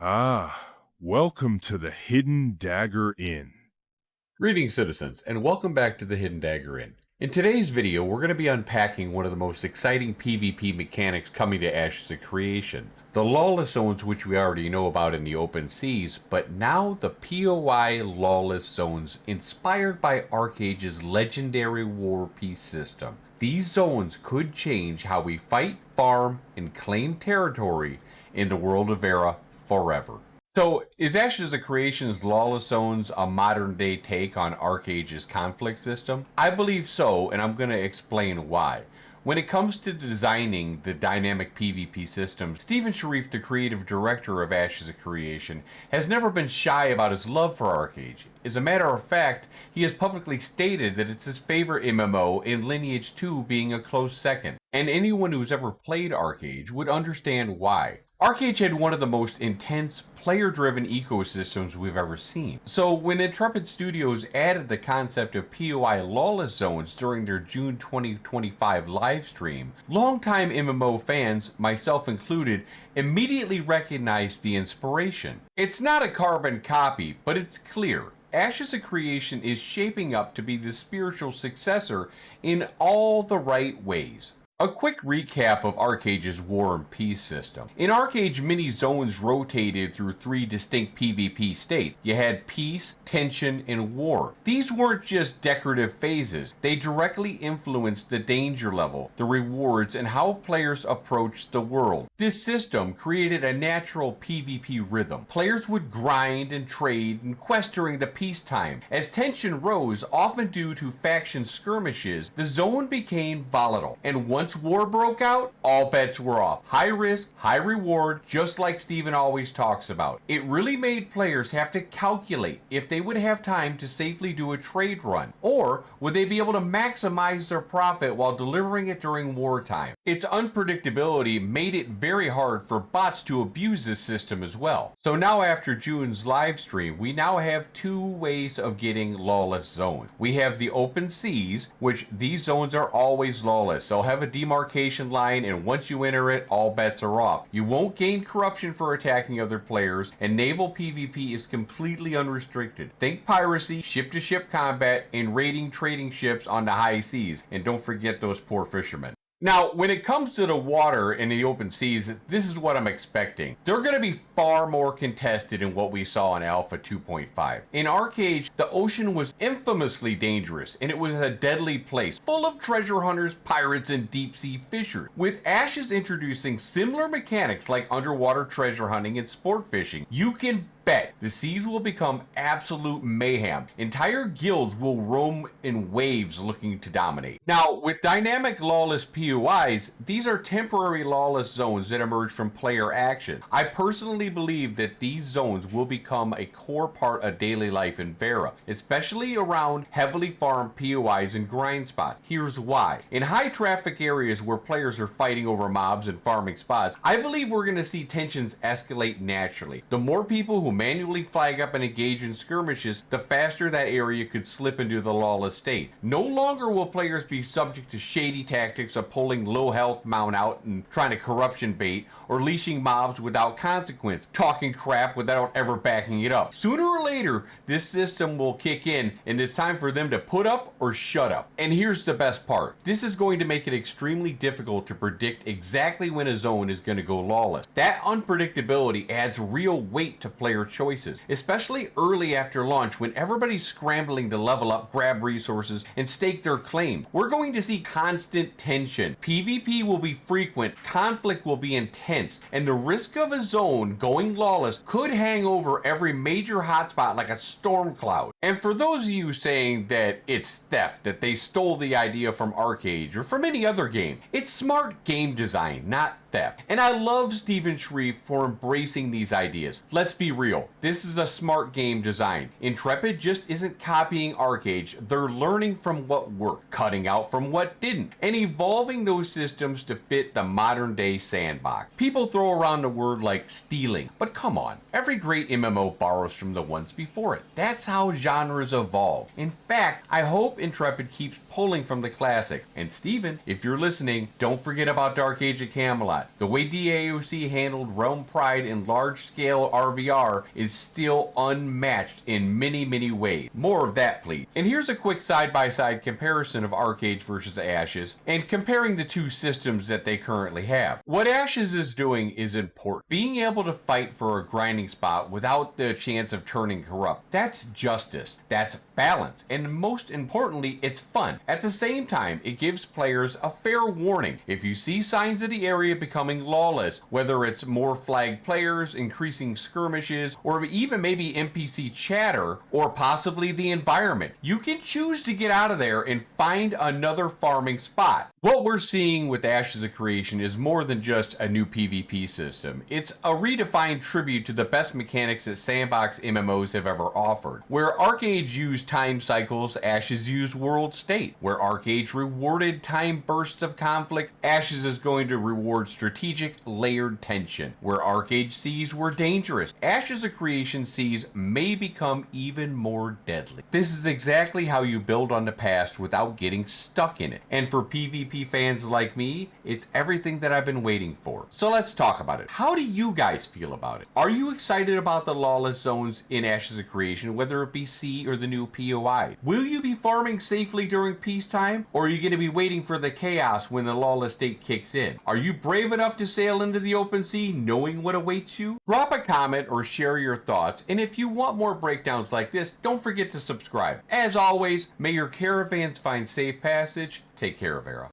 Welcome to the Hidden Dagger Inn. Greetings, citizens, and welcome back to the Hidden Dagger Inn. In today's video, we're going to be unpacking one of the most exciting PvP mechanics coming to Ashes of Creation. The Lawless zones, which we already know about in the open seas, but now the POI Lawless zones inspired by ArcheAge's legendary war peace system. These zones could change how we fight, farm, and claim territory in the world of Era forever. So, is Ashes of Creation's Lawless Zones a modern-day take on ArcheAge's conflict system? I believe so, and I'm going to explain why. When it comes to designing the dynamic PvP system, Stephen Sharif, the creative director of Ashes of Creation, has never been shy about his love for ArcheAge. As a matter of fact, he has publicly stated that it's his favorite MMO, in Lineage 2 being a close second. And anyone who's ever played ArcheAge would understand why. ArcheAge had one of the most intense, player-driven ecosystems we've ever seen. So when Intrepid Studios added the concept of POI Lawless Zones during their June 2025 livestream, longtime MMO fans, myself included, immediately recognized the inspiration. It's not a carbon copy, but it's clear. Ashes of Creation is shaping up to be the spiritual successor in all the right ways. A quick recap of ArcheAge's War and Peace system. In ArcheAge, many zones rotated through three distinct PvP states. You had Peace, Tension, and War. These weren't just decorative phases. They directly influenced the danger level, the rewards, and how players approached the world. This system created a natural PvP rhythm. Players would grind and trade and quest during the peacetime. As tension rose, often due to faction skirmishes, the zone became volatile, and once war broke out, all bets were off. High risk, high reward, just like Steven always talks about. It really made players have to calculate if they would have time to safely do a trade run, or would they be able to maximize their profit while delivering it during wartime. Its unpredictability made it very hard for bots to abuse this system as well. So now after June's live stream, we now have two ways of getting Lawless Zones. We have the open seas, which these zones are always lawless. They'll have a demarcation line, and once you enter it, all bets are off. You won't gain corruption for attacking other players, and naval PvP is completely unrestricted. Think piracy, ship-to-ship combat, and raiding trading ships on the high seas, and don't forget those poor fishermen. Now, when it comes to the water in the open seas, this is what I'm expecting. They're going to be far more contested than what we saw in Alpha 2.5. In ArcheAge, the ocean was infamously dangerous, and it was a deadly place, full of treasure hunters, pirates, and deep-sea fishers. With Ashes introducing similar mechanics like underwater treasure hunting and sport fishing, you can bet the seas will become absolute mayhem. Entire guilds will roam in waves looking to dominate. Now, with dynamic lawless POIs, these are temporary lawless zones that emerge from player action. I personally believe that these zones will become a core part of daily life in Vera, especially around heavily farmed POIs and grind spots. Here's why. In high traffic areas where players are fighting over mobs and farming spots, I believe we're going to see tensions escalate naturally. The more people who manually flag up and engage in skirmishes, the faster that area could slip into the lawless state. No longer will players be subject to shady tactics of pulling low health mount out and trying to corruption bait, or leashing mobs without consequence, talking crap without ever backing it up. Sooner or later, this system will kick in, and it's time for them to put up or shut up. And here's the best part. This is going to make it extremely difficult to predict exactly when a zone is going to go lawless. That unpredictability adds real weight to player choices, especially early after launch when everybody's scrambling to level up, grab resources, and stake their claim. We're going to see constant tension. PvP will be frequent, conflict will be intense, and the risk of a zone going lawless could hang over every major hotspot like a storm cloud. And for those of you saying that it's theft, that they stole the idea from ArcheAge or from any other game, it's smart game design, not theft. And I love Stephen Sharif for embracing these ideas. Let's be real, this is a smart game design. Intrepid just isn't copying ArcheAge, they're learning from what worked, cutting out from what didn't, and evolving those systems to fit the modern day sandbox. People throw around the word like stealing, but come on, every great MMO borrows from the ones before it. That's how genres evolve. In fact, I hope Intrepid keeps pulling from the classics. And Steven, if you're listening, don't forget about Dark Age of Camelot. The way DAOC handled Realm Pride in large-scale RVR is still unmatched in many ways. More of that, please. And here's a quick side-by-side comparison of ArcheAge versus Ashes, and comparing the two systems that they currently have. What Ashes is doing is important. Being able to fight for a grinding spot without the chance of turning corrupt, that's justice, that's balance, and most importantly, it's fun. At the same time, it gives players a fair warning. If you see signs of the area becoming lawless, whether it's more flagged players, increasing skirmishes, or even maybe NPC chatter, or possibly the environment, you can choose to get out of there and find another farming spot. What we're seeing with Ashes of Creation is more than just a new PvP system. It's a redefined tribute to the best mechanics that sandbox MMOs have ever offered. Where ArcheAge used time cycles, Ashes used world state. Where ArcheAge rewarded time bursts of conflict, Ashes is going to reward strategic, layered tension. Where ArcheAge seas were dangerous, Ashes of Creation seas may become even more deadly. This is exactly how you build on the past without getting stuck in it. And for PvP fans like me, it's everything that I've been waiting for. So let's talk about it. How do you guys feel about it? Are you excited about the lawless zones in Ashes of Creation, whether it be C or the new POI? Will you be farming safely during peacetime, or are you going to be waiting for the chaos when the lawless state kicks in? Are you brave enough to sail into the open sea knowing what awaits you? Drop a comment or share your thoughts, and if you want more breakdowns like this, don't forget to subscribe. As always, may your caravans find safe passage. Take care, Vera.